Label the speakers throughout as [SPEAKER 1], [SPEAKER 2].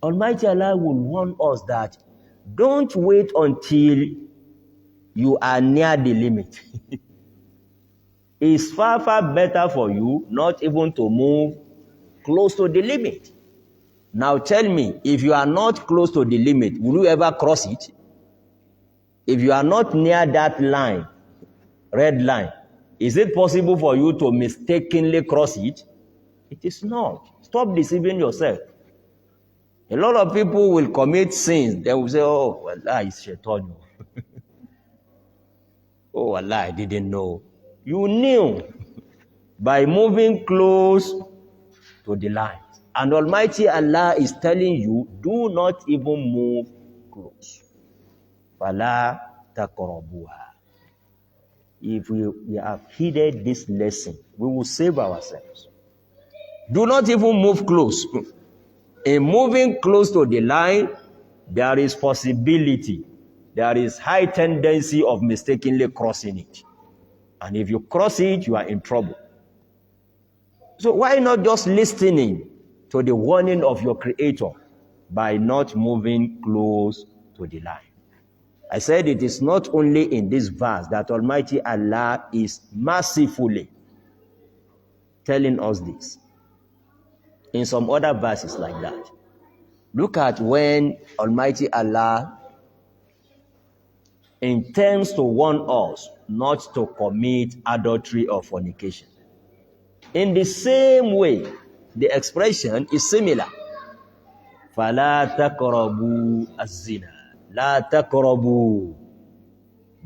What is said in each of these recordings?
[SPEAKER 1] Almighty Allah will warn us that don't wait until you are near the limit. It's far, far better for you not even to move close to the limit. Now tell me, if you are not close to the limit, will you ever cross it? If you are not near that line, red line, is it possible for you to mistakenly cross it? It is not. Stop deceiving yourself. A lot of people will commit sins. They will say, oh, Allah is shaitan. Oh, Allah, I didn't know. You knew by moving close to the line. And Almighty Allah is telling you, do not even move close. فَلَا تَقْرَبُوهَا. If we have heeded this lesson, we will save ourselves. Do not even move close. In moving close to the line, there is possibility. There is high tendency of mistakenly crossing it. And if you cross it, you are in trouble. So why not just listening to the warning of your Creator by not moving close to the line? I said it is not only in this verse that Almighty Allah is mercifully telling us this. In some other verses like that. Look at when Almighty Allah intends to warn us not to commit adultery or fornication. In the same way, the expression is similar. فَلَا تَقْرَبُوا الزِّنَا. لَا تَقْرَبُوا.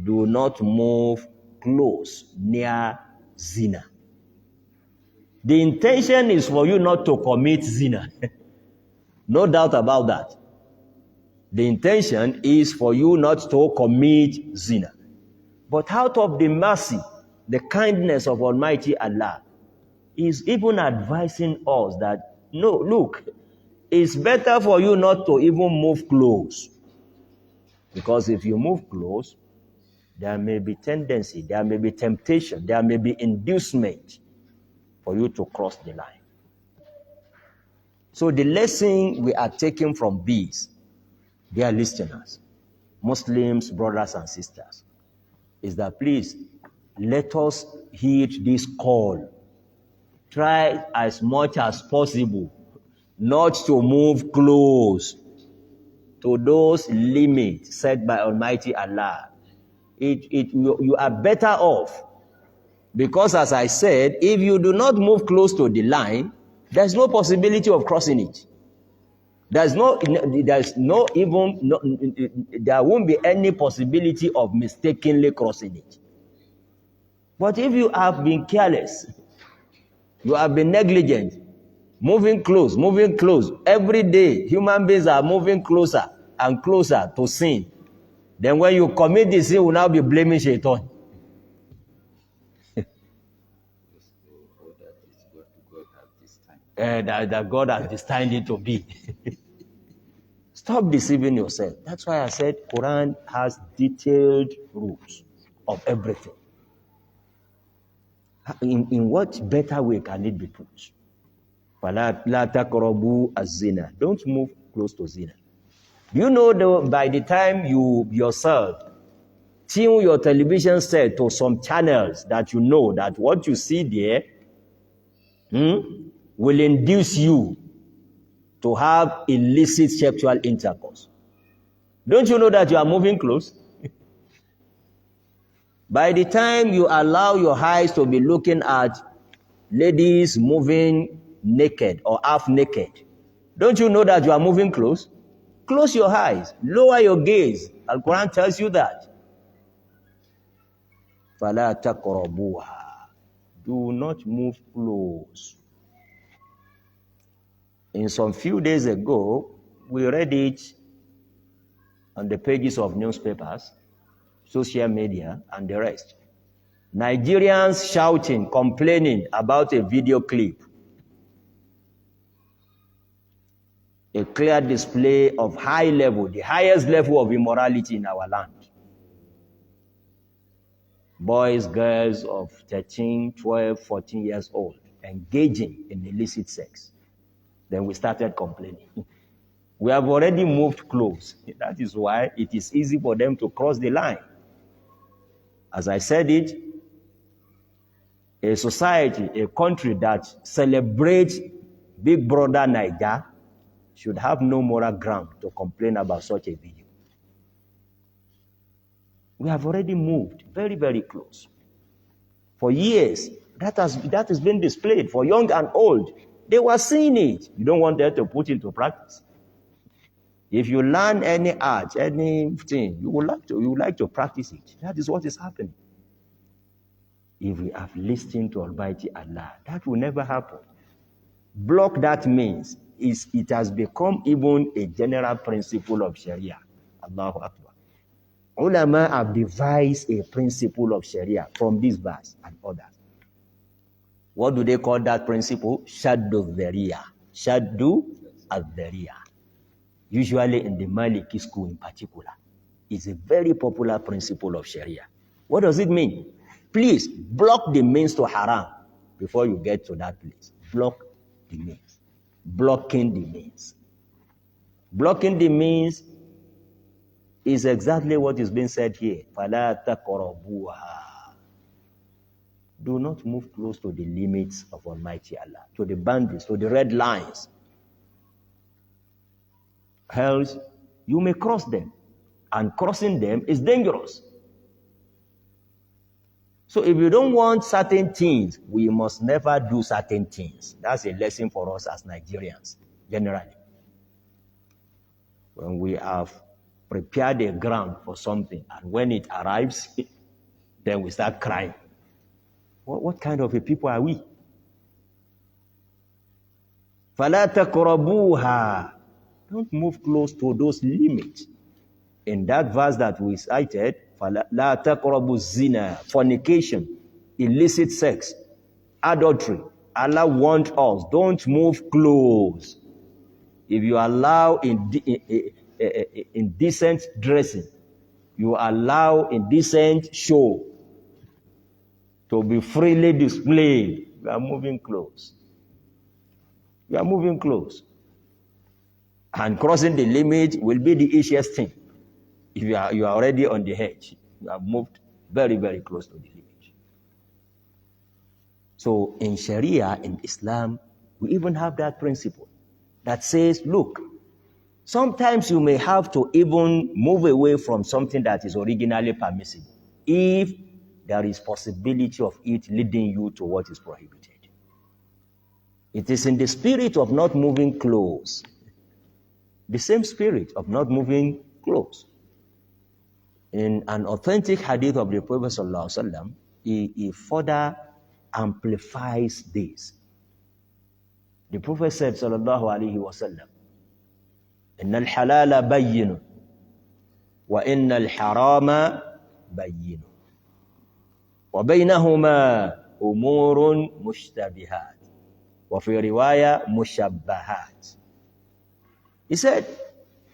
[SPEAKER 1] Do not move close near zina. The intention is for you not to commit zina. No doubt about that. The intention is for you not to commit zina. But out of the mercy, the kindness of Almighty Allah, is even advising us that, no, look, it's better for you not to even move close. Because if you move close, there may be tendency, there may be temptation, there may be inducement for you to cross the line. So the lesson we are taking from these, dear listeners, Muslims, brothers and sisters, is that please let us heed this call. Try as much as possible not to move close to those limits set by Almighty Allah. You are better off, because as I said, if you do not move close to the line, there's no possibility of crossing it. There won't be any possibility of mistakenly crossing it. But if you have been careless, you have been negligent, moving close, every day human beings are moving closer and closer to sin. Then when you commit the sin, you will now be blaming Shaitan. That God has destined it to be. Stop deceiving yourself. That's why I said Quran has detailed rules of everything. In what better way can it be put? Don't move close to zina. You know, by the time you yourself tune your television set to some channels that you know that what you see there will induce you to have illicit sexual intercourse. Don't you know that you are moving close? By the time you allow your eyes to be looking at ladies moving naked or half naked, don't you know that you are moving close? Close your eyes, lower your gaze. Al-Quran tells you that. فَلَا تَقْرَبُوهَا. Do not move close. In some few days ago, we read it on the pages of newspapers, social media, and the rest. Nigerians shouting, complaining about a video clip. A clear display of high level, the highest level of immorality in our land. Boys, girls of 13, 12, 14 years old engaging in illicit sex. Then we started complaining. We have already moved close. That is why it is easy for them to cross the line. As I said it, a society, a country that celebrates Big Brother Niger should have no moral ground to complain about such a video. We have already moved very, very close. For years, that has been displayed for young and old. They were seeing it. You don't want them to put it into practice. If you learn any art, anything, you would like to practice it. That is what is happening. If we have listened to Almighty Allah, that will never happen. Block that means it has become even a general principle of Sharia. Allahu Akbar. Ulama have devised a principle of Sharia from this verse and others. What do they call that principle? Shaddu Dhariya. Shaddu al-Dhariya. Usually in the Maliki school in particular. It's a very popular principle of Sharia. What does it mean? Please block the means to haram before you get to that place. Block the means. Blocking the means. Blocking the means is exactly what is being said here. فَلَا تَقْرَبُوهَا. Do not move close to the limits of Almighty Allah, to the boundaries, to the red lines. Else, you may cross them, and crossing them is dangerous. So if you don't want certain things, we must never do certain things. That's a lesson for us as Nigerians, generally. When we have prepared a ground for something, and when it arrives, then we start crying. What kind of a people are we? فَلَا تَقْرَبُوهَا. Don't move close to those limits. In that verse that we cited, لَا تَقْرَبُوا الزِّنَا, fornication, illicit sex, adultery. Allah warned us, don't move close. If you allow indecent dressing, you allow indecent show to be freely displayed, you are moving close. You are moving close. And crossing the limit will be the easiest thing. If you are already on the edge, you have moved very, very close to the limit. So in Sharia, in Islam, we even have that principle that says, look, sometimes you may have to even move away from something that is originally permissible if there is possibility of it leading you to what is prohibited. It is in the spirit of not moving close, the same spirit of not moving close. In an authentic hadith of the Prophet ﷺ, he further amplifies this. The Prophet said, sallallahu alaihi wasallam, "Inna al-halala bayyinun, wa inna al-harama bayyinun, wa baynahuma umurun mushtabihat, wa fi riwaya mushabbahat." He said,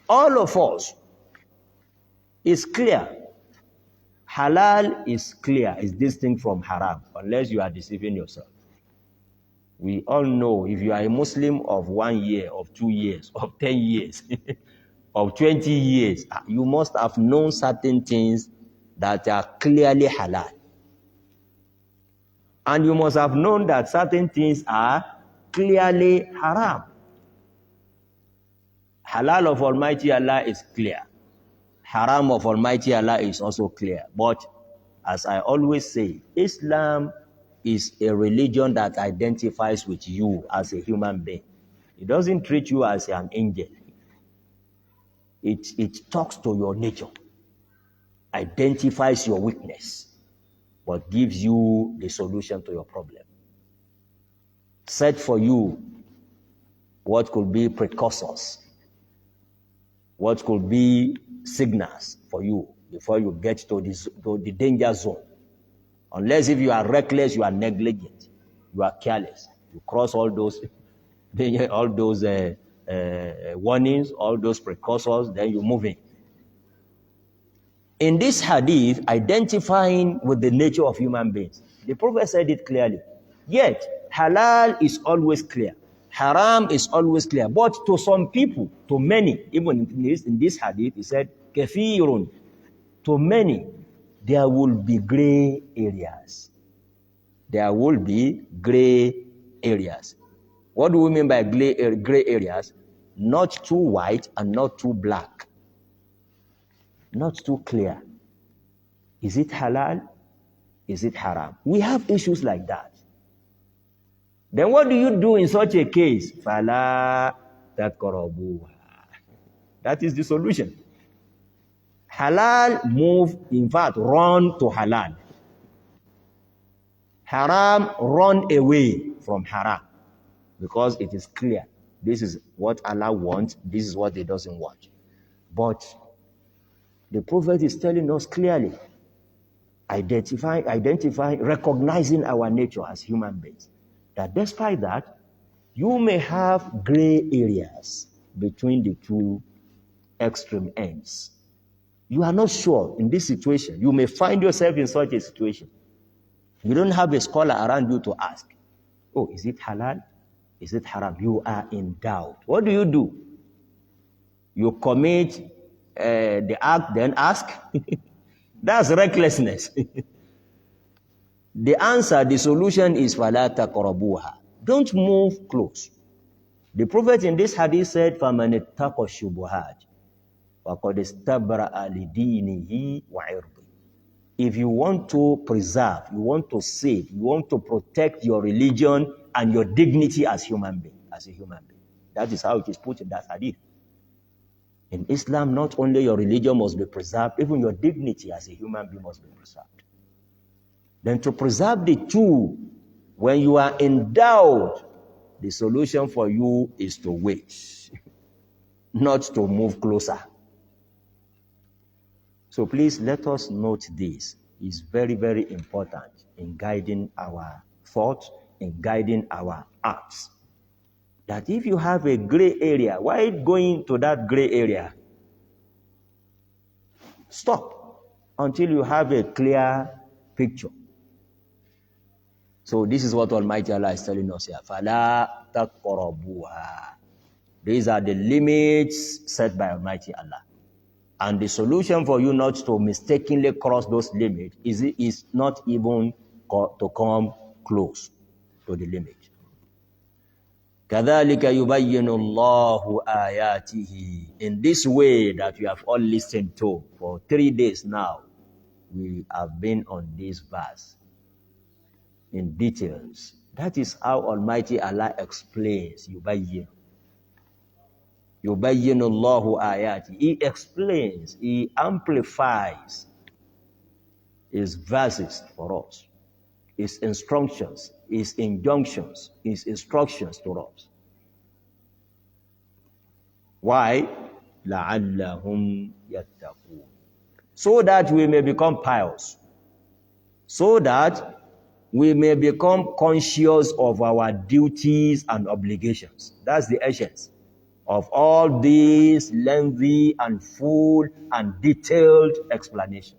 [SPEAKER 1] all of us is clear. Halal is clear, is distinct from haram, unless you are deceiving yourself. We all know if you are a Muslim of 1 year, of 2 years, of 10 years, of 20 years, you must have known certain things that are clearly halal. And you must have known that certain things are clearly haram. Halal of Almighty Allah is clear. Haram of Almighty Allah is also clear. But as I always say, Islam is a religion that identifies with you as a human being. It doesn't treat you as an angel. It talks to your nature, identifies your weakness, but gives you the solution to your problem. Set for you what could be precursors, what could be signals for you before you get to the danger zone. Unless if you are reckless, you are negligent, you are careless, you cross all those warnings, all those precursors, then you move in. In this hadith, identifying with the nature of human beings, the Prophet said it clearly. Yet, halal is always clear. Haram is always clear. But to some people, to many, even in this hadith, he said, kafirun, to many, there will be gray areas. There will be gray areas. What do we mean by gray areas? Not too white and not too black. Not too clear. Is it halal? Is it haram? We have issues like that. Then what do you do in such a case? Fala taqrabuha. That is the solution. Halal, move, in fact, run to halal. Haram, run away from haram. Because it is clear. This is what Allah wants. This is what He doesn't want. But the Prophet is telling us clearly, identifying, recognizing our nature as human beings. That despite that, you may have gray areas between the two extreme ends. You are not sure in this situation. You may find yourself in such a situation. You don't have a scholar around you to ask, oh, is it halal? Is it haram? You are in doubt. What do? You commit the act, then ask? That's recklessness. The answer, the solution is فَلَا تَقْرَبُوهَا. Don't move close. The Prophet in this hadith said, فَمَنِ اتَّقَ الشُّبُهَاتِ وَقَدْ اسْتَبْرَأَ لِدِينِهِ وَعِرْضِهِ. If you want to preserve, you want to save, you want to protect your religion and your dignity as a human being. That is how it is put in that hadith. In Islam, not only your religion must be preserved, even your dignity as a human being must be preserved. Then to preserve the two, when you are in doubt, the solution for you is to wait, not to move closer. So please let us note this. It's very, very important in guiding our thoughts, in guiding our acts. That if you have a gray area, why going to that gray area? Stop until you have a clear picture. So this is what Almighty Allah is telling us here. فَلَا تَقْرَبُوهَا. These are the limits set by Almighty Allah. And the solution for you not to mistakenly cross those limits is not even to come close to the limit. كَذَلِكَ يُبَيِّنُ اللَّهُ آيَاتِهِ. In this way that you have all listened to for 3 days now, we have been on this verse in details. That is how Almighty Allah explains يُبَيِّنُ. يُبَيِّنُ اللَّهُ آيَاتِهِ. He explains, He amplifies His verses for us. His instructions, His injunctions, His instructions to us. Why? لَعَلَّهُمْ يَتَّقُونَ. So that we may become pious. So that we may become conscious of our duties and obligations. That's the essence of all these lengthy and full and detailed explanations.